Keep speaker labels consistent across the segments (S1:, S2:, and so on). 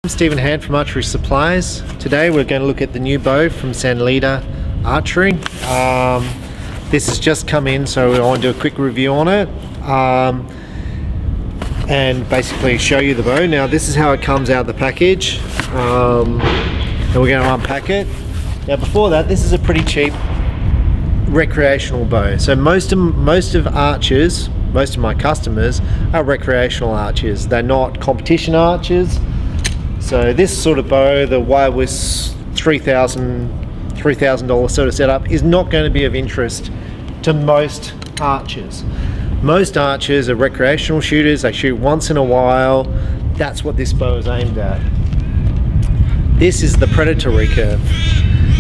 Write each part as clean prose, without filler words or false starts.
S1: I'm Stephen Hand from Archery Supplies. Today we're going to look at the new bow from Sanlida Archery. This has just come in, so I want to do a quick review on it and basically show you the bow. Now this is how it comes out of the package, and we're going to unpack it. Now before that, this is a pretty cheap recreational bow. So most of archers, most of my customers are recreational archers. They're not competition archers. So this sort of bow, the wireless $3,000 sort of setup, is not going to be of interest to most archers. Most archers are recreational shooters. They shoot once in a while. That's what this bow is aimed at. This is the Predator Recurve.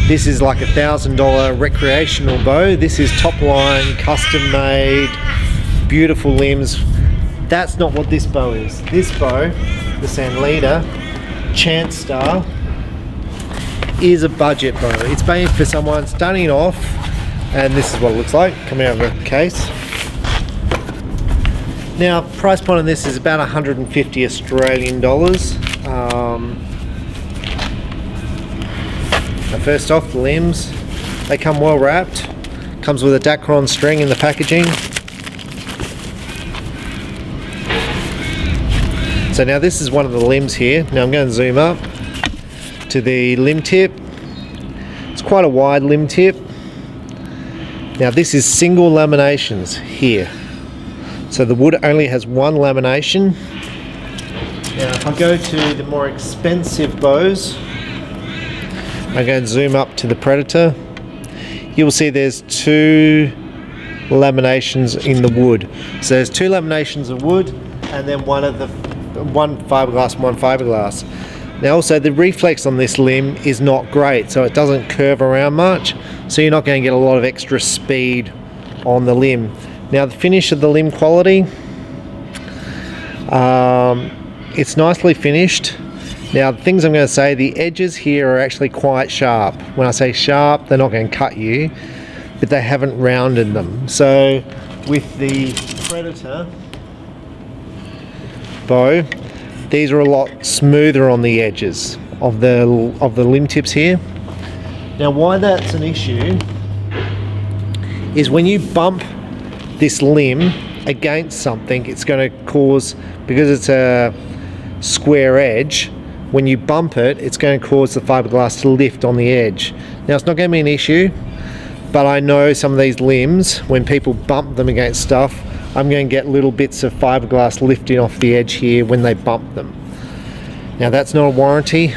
S1: This is like $1,000 recreational bow. This is top line, custom made, beautiful limbs. That's not what this bow is. This bow, the Sanlida Chhnce style, is a budget bow. It's made for someone starting off, and this is what it looks like coming out of the case. Now, price point on this is about 150 Australian dollars. First off, the limbs, they come well wrapped. Comes with a Dacron string in the packaging. So now this is one of the limbs here. Now I'm going to zoom up to the limb tip. It's quite a wide limb tip. Now this is single laminations here. So the wood only has one lamination. Now if I go to the more expensive bows, I'm going to zoom up to the Predator. You will see there's two laminations in the wood. So there's two laminations of wood, and then one fiberglass and one fiberglass. Now also the reflex on this limb is not great, so it doesn't curve around much, so you're not going to get a lot of extra speed on the limb. Now the finish of the limb quality, it's nicely finished. Now the things I'm going to say, the edges here are actually quite sharp. When I say sharp, they're not going to cut you, but they haven't rounded them. So with the Predator bow, these are a lot smoother on the edges of the limb tips here. Now why that's an issue is when you bump this limb against something, it's going to cause, because it's a square edge, when you bump it, it's going to cause the fiberglass to lift on the edge. Now it's not going to be an issue, but I know some of these limbs, when people bump them against stuff, I'm going to get little bits of fiberglass lifting off the edge here when they bump them. Now that's not a warranty.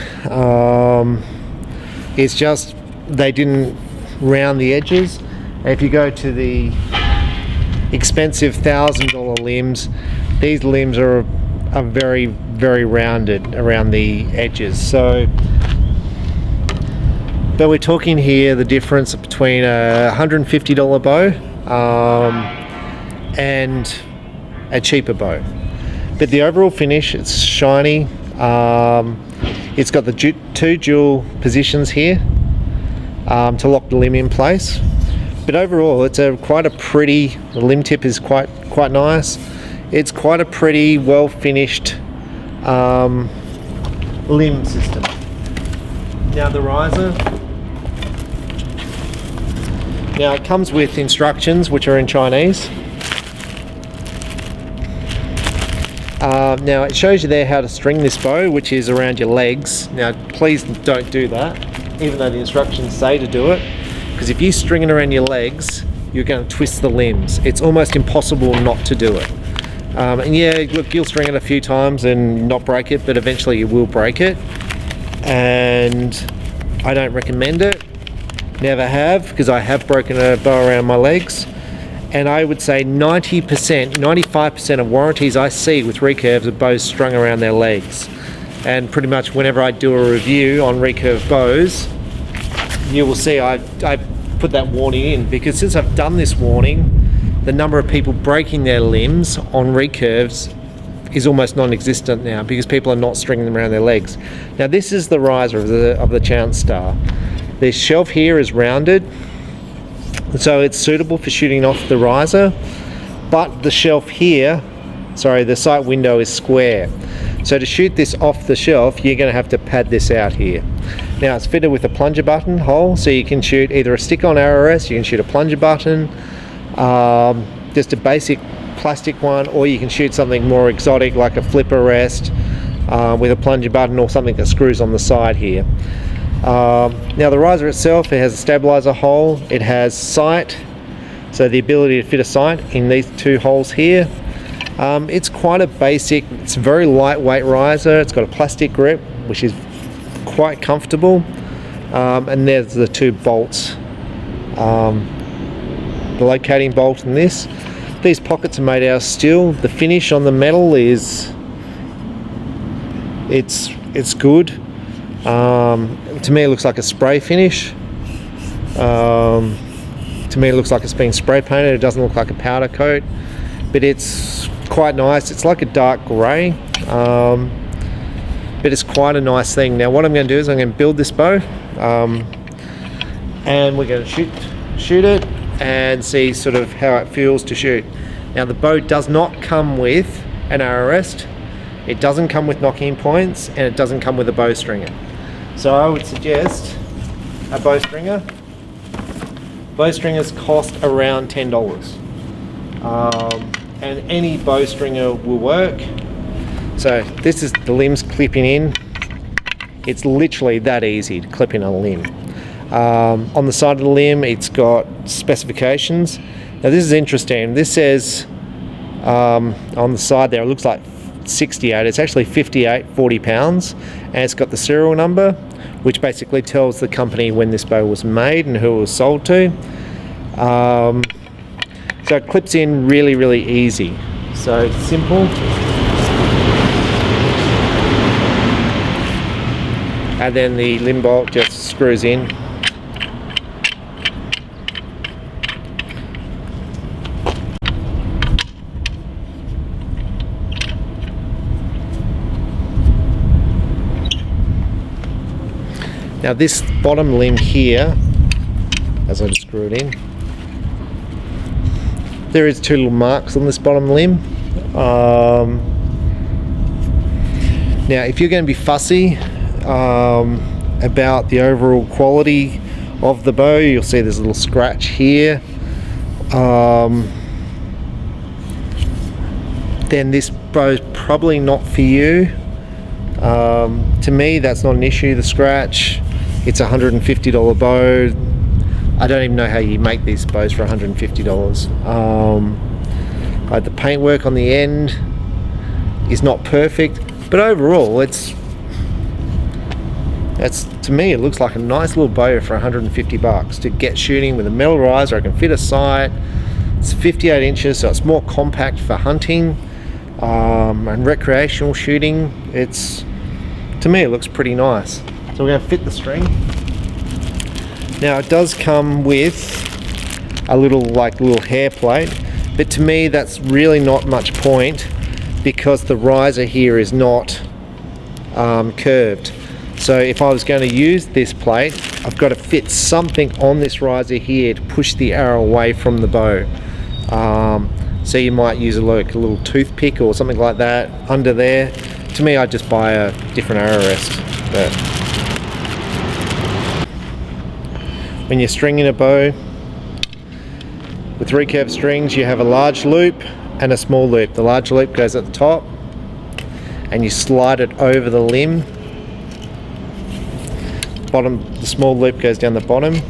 S1: It's just they didn't round the edges. If you go to the expensive $1,000 limbs, these limbs are very, very rounded around the edges. So, but we're talking here the difference between a $150 bow and a cheaper bow. But the overall finish, it's shiny. It's got the two dual positions here to lock the limb in place. But overall, it's quite a pretty. The limb tip is quite nice. It's quite a pretty, well finished limb system. Now the riser. Now it comes with instructions which are in Chinese. Now it shows you there how to string this bow, which is around your legs. Now please don't do that, even though the instructions say to do it, because if you string it around your legs, you're going to twist the limbs. It's almost impossible not to do it. And yeah, look, you'll string it a few times and not break it, but eventually you will break it. And I don't recommend it. Never have, because I have broken a bow around my legs. And I would say 90%, 95% of warranties I see with recurves are bows strung around their legs. And pretty much whenever I do a review on recurve bows, you will see I put that warning in, because since I've done this warning, the number of people breaking their limbs on recurves is almost non-existent now, because people are not stringing them around their legs. Now this is the riser of the Chhnce Star. The shelf here is rounded, so it's suitable for shooting off the riser, but the shelf here, sorry, the sight window is square. So to shoot this off the shelf, you're going to have to pad this out here. Now it's fitted with a plunger button hole, so you can shoot either a stick-on arrow rest, you can shoot a plunger button, just a basic plastic one, or you can shoot something more exotic like a flipper rest with a plunger button or something that screws on the side here. Now the riser itself, it has a stabilizer hole, it has sight, so the ability to fit a sight in these two holes here. It's quite a basic, it's a very lightweight riser, it's got a plastic grip which is quite comfortable, and there's the two bolts, the locating bolt and this. These pockets are made out of steel. The finish on the metal is it's good. To me it looks like a spray finish. To me it looks like it's been spray painted. It doesn't look like a powder coat, but it's quite nice. It's like a dark grey, but it's quite a nice thing. Now what I'm going to do is I'm going to build this bow, and we're going to shoot it and see sort of how it feels to shoot. Now the bow does not come with an arrow rest, it doesn't come with knocking points, and it doesn't come with a bow stringer. So I would suggest a bow stringer. Bow stringers cost around $10, and any bow stringer will work. So this is the limbs clipping in. It's literally that easy to clip in a limb. On the side of the limb it's got specifications. Now this is interesting. This says on the side there, it looks like 68, it's actually 58 40 pounds, and it's got the serial number, which basically tells the company when this bow was made and who it was sold to. So it clips in really easy, so it's simple. And then the limb bolt just screws in. Now this bottom limb here, as I just screw it in, there is two little marks on this bottom limb. Now if you're going to be fussy about the overall quality of the bow, you'll see there's a little scratch here. Then this bow's probably not for you. To me that's not an issue, the scratch. It's a $150 bow. I don't even know how you make these bows for $150. The paintwork on the end is not perfect, but overall to me it looks like a nice little bow for $150 to get shooting with a metal riser. I can fit a sight. It's 58 inches, so it's more compact for hunting and recreational shooting. To me it looks pretty nice. So we're going to fit the string. Now it does come with a little hair plate, but to me that's really not much point because the riser here is not curved. So if I was going to use this plate, I've got to fit something on this riser here to push the arrow away from the bow. So you might use a little toothpick or something like that under there. To me, I'd just buy a different arrow rest. But when you're stringing a bow with recurve strings, you have a large loop and a small loop. The large loop goes at the top and you slide it over the limb. The small loop goes down the bottom.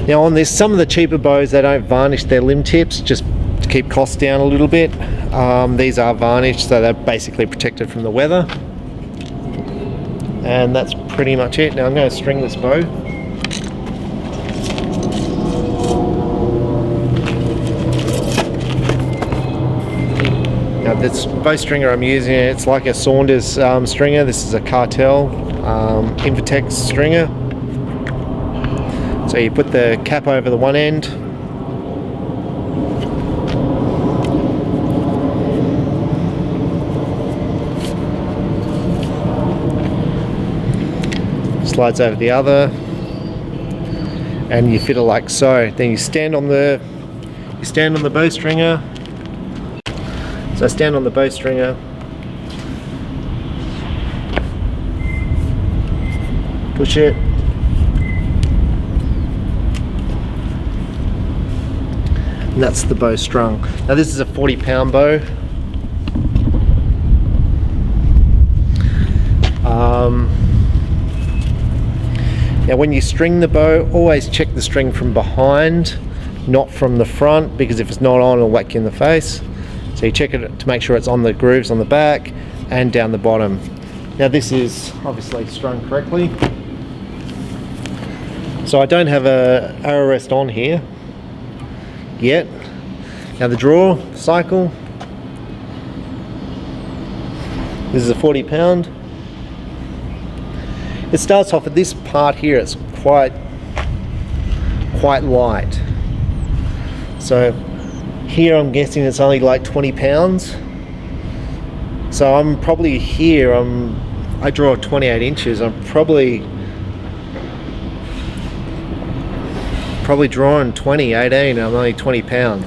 S1: Now on this, some of the cheaper bows, they don't varnish their limb tips just to keep costs down a little bit. These are varnished, so they're basically protected from the weather. And that's pretty much it. Now I'm going to string this bow. Now this bow stringer I'm using, it's like a Saunders stringer. This is a Cartel Invertex stringer. So you put the cap over the one end, slides over the other, and you fit it like so. Then you stand on the you stand on the bowstringer. So I stand on the bowstringer. Push it. And that's the bow strung. Now this is a 40-pound bow. Now when you string the bow, always check the string from behind, not from the front, because if it's not on, it'll whack you in the face. So you check it to make sure it's on the grooves on the back and down the bottom. Now this is obviously strung correctly. So I don't have a arrow rest on here yet. Now the draw cycle, this is a 40-pound. It starts off at this part here, it's quite light. So here I'm guessing it's only like 20 pounds. So I'm probably here, I draw 28 inches, I'm probably drawing 20, 18, I'm only 20 pound.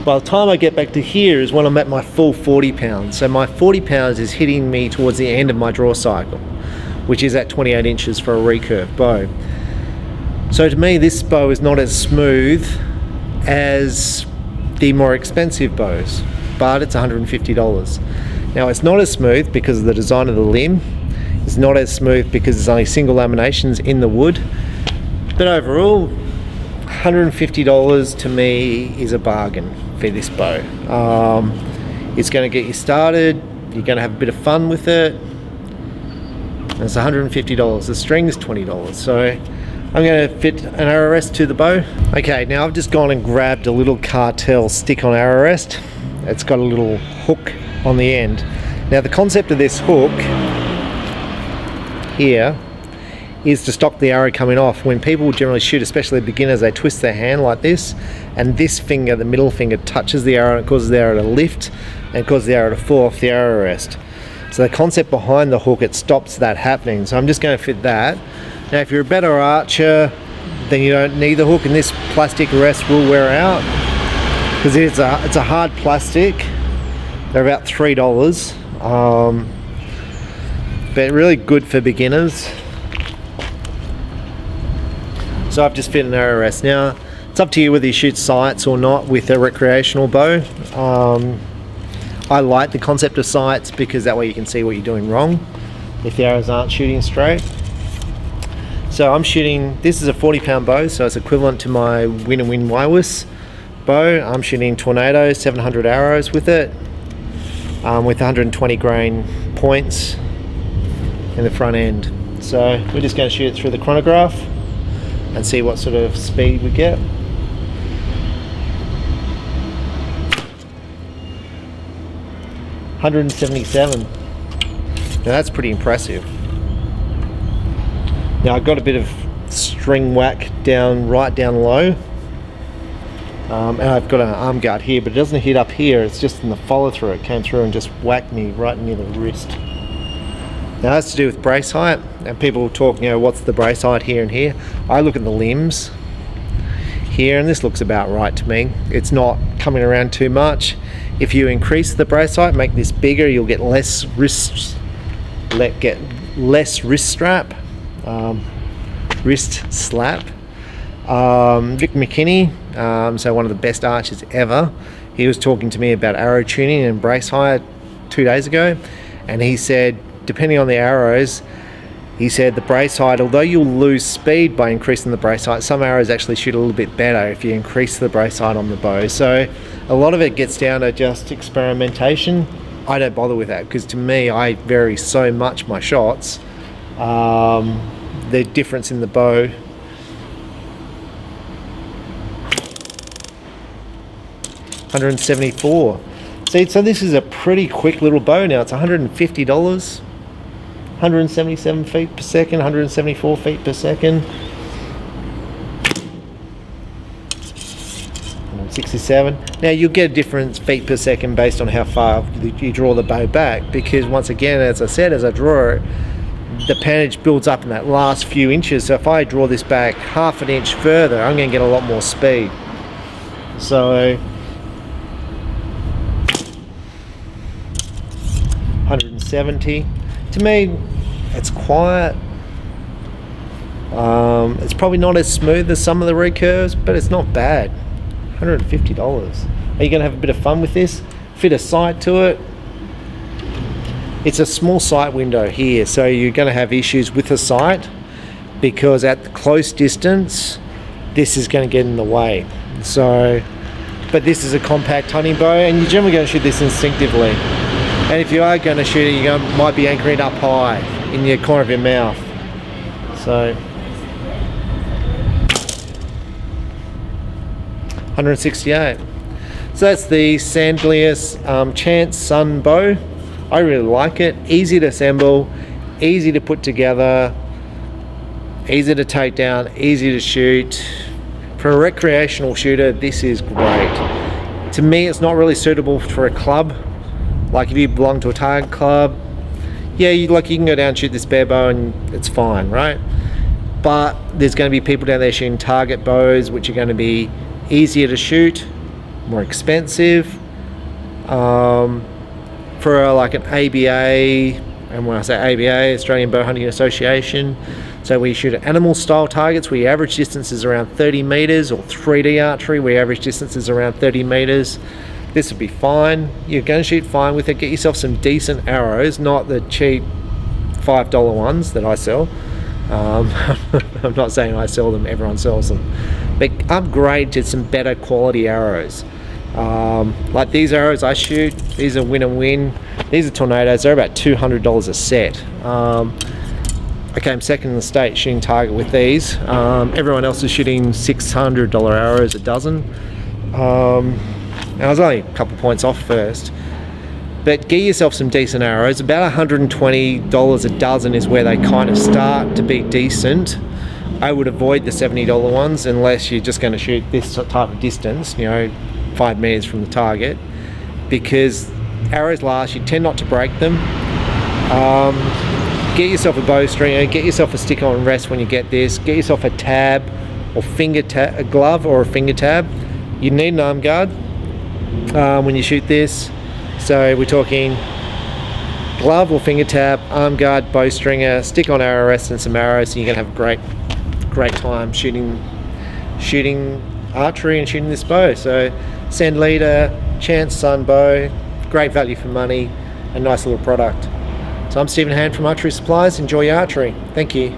S1: By the time I get back to here is when I'm at my full 40 pounds. So my 40 pounds is hitting me towards the end of my draw cycle, which is at 28 inches for a recurve bow. So to me, this bow is not as smooth as the more expensive bows, but it's $150. Now it's not as smooth because of the design of the limb. It's not as smooth because there's only single laminations in the wood. But overall, $150 to me is a bargain for this bow. It's going to get you started, you're going to have a bit of fun with it. It's $150, the string is $20, so I'm going to fit an arrow rest to the bow. Okay, now I've just gone and grabbed a little cartel stick-on arrow rest. It's got a little hook on the end. Now the concept of this hook here is to stop the arrow coming off. When people generally shoot, especially beginners, they twist their hand like this, and this finger, the middle finger, touches the arrow and it causes the arrow to lift and causes the arrow to fall off the arrow rest. So the concept behind the hook, it stops that happening. So I'm just going to fit that. Now if you're a better archer, then you don't need the hook, and this plastic rest will wear out because it's a hard plastic. They're about $3, but really good for beginners. So I've just fit an arrow rest. Now it's up to you whether you shoot sights or not with a recreational bow. I like the concept of sights because that way you can see what you're doing wrong if the arrows aren't shooting straight. So I'm shooting, this is a 40-pound bow, so it's equivalent to my Win and Win Wireless bow. I'm shooting Tornado 700 arrows with it, with 120 grain points in the front end. So we're just going to shoot it through the chronograph and see what sort of speed we get. $177. Now that's pretty impressive. Now I've got a bit of string whack right down low, and I've got an arm guard here, but it doesn't hit up here, it's just in the follow through. It came through and just whacked me right near the wrist. Now that's to do with brace height, and people talk, you know, what's the brace height here and here. I look at the limbs here, and this looks about right to me. It's not coming around too much. If you increase the brace height, make this bigger, you'll get less wrist strap, wrist slap. Vic McKinney, so one of the best archers ever, he was talking to me about arrow tuning and brace height 2 days ago, and he said, depending on the arrows, he said the brace height, although you'll lose speed by increasing the brace height, some arrows actually shoot a little bit better if you increase the brace height on the bow. So a lot of it gets down to just experimentation. I don't bother with that because to me, I vary so much my shots. The difference in the bow. $174. See, so this is a pretty quick little bow now. It's $150. 177 feet per second, 174 feet per second. 167. Now you'll get a different feet per second based on how far you draw the bow back, because once again, as I said, as I draw it, the poundage builds up in that last few inches. So if I draw this back half an inch further, I'm going to get a lot more speed. So 170. To me, it's quiet. It's probably not as smooth as some of the Recurves, but it's not bad. $150. Are you going to have a bit of fun with this? Fit a sight to it. It's a small sight window here, so you're going to have issues with the sight because at the close distance, this is going to get in the way. So, but this is a compact hunting bow, and you're generally going to shoot this instinctively. And if you are going to shoot it, you might be anchoring up high in the corner of your mouth. So 168. So that's the Sanlida Chhnce Sun bow. I really like it. Easy to assemble, easy to put together, easy to take down, easy to shoot. For a recreational shooter, this is great. To me, it's not really suitable for a club. Like if you belong to a target club, yeah, you can go down and shoot this bear bow and it's fine, right? But there's going to be people down there shooting target bows, which are going to be easier to shoot, more expensive. For like an ABA, and when I say ABA, Australian Bow Hunting Association, so we shoot at animal style targets where your average distance is around 30 meters, or 3D archery where your average distance is around 30 meters. This would be fine. You're going to shoot fine with it. Get yourself some decent arrows, not the cheap $5 ones that I sell. I'm not saying I sell them, everyone sells them, but upgrade to some better quality arrows. Like these arrows I shoot, these are Win and Win. These are Tornadoes. They're about $200 a set. I came second in the state shooting target with these. Everyone else is shooting $600 arrows a dozen. And I was only a couple points off first. But get yourself some decent arrows. About $120 a dozen is where they kind of start to be decent. I would avoid the $70 ones unless you're just going to shoot this type of distance, 5 meters from the target, because arrows last, you tend not to break them. Get yourself a bowstring, get yourself a stick-on rest when you get this, get yourself a tab or a glove or a finger tab. You need an arm guard when you shoot this, so we're talking glove or finger tab, arm guard, bowstringer, stick-on arrow rest and some arrows, and you're going to have a great time shooting archery and shooting this bow. So Sanlida Chhnce Sun bow, great value for money, a nice little product. So I'm Stephen Hand from Archery Supplies. Enjoy your archery. Thank you.